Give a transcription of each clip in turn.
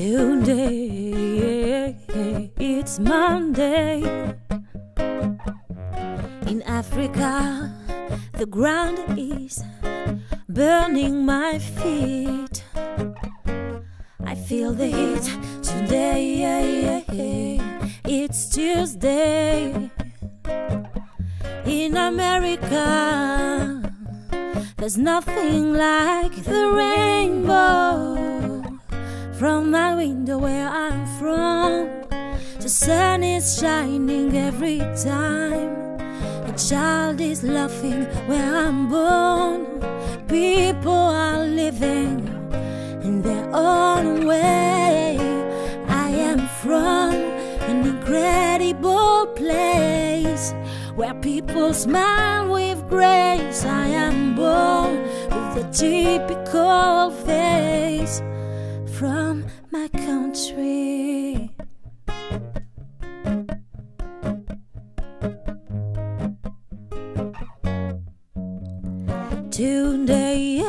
Today, it's Monday. In Africa, the ground is burning my feet. I feel the heat today. It's Tuesday. In America, there's nothing like the rainbow. From my window where I'm from, the sun is shining every time. A child is laughing where I'm born. People are living in their own way. I am from an incredible place where people smile with grace. I am born with a typical face from my country. Today,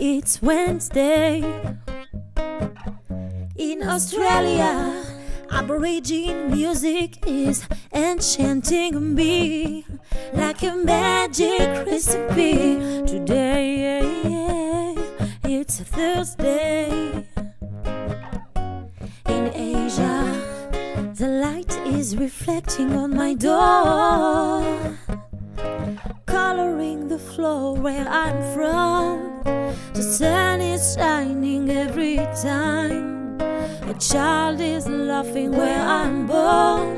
it's Wednesday. In Australia, Aborigine music is enchanting me like a magic recipe. Today, it's Thursday. In Asia, the light is reflecting on my door, coloring the floor where I'm from. The sun is shining every time. A child is laughing where I'm born.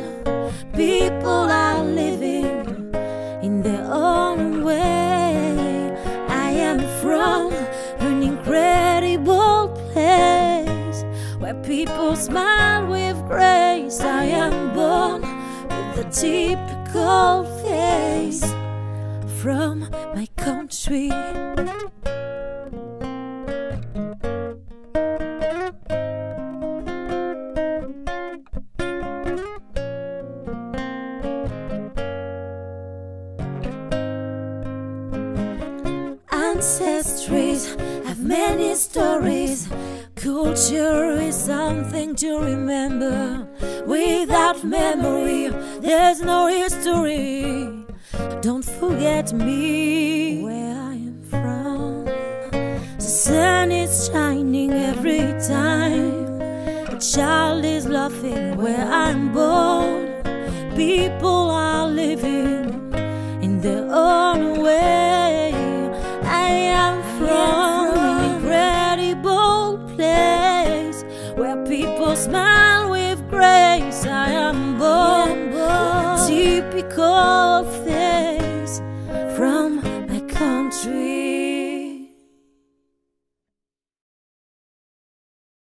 People are living in their own way. I am from an incredible place where people smile with grace. I am born with a typical face from my country. Ancestries have many stories. Culture is something to remember. Without memory, there's no history. Don't forget me, where I am from. The sun is shining every time. A child is laughing where I'm born. People are living in their own way. I am from an incredible place where people smile with grace. I am born with a typical face from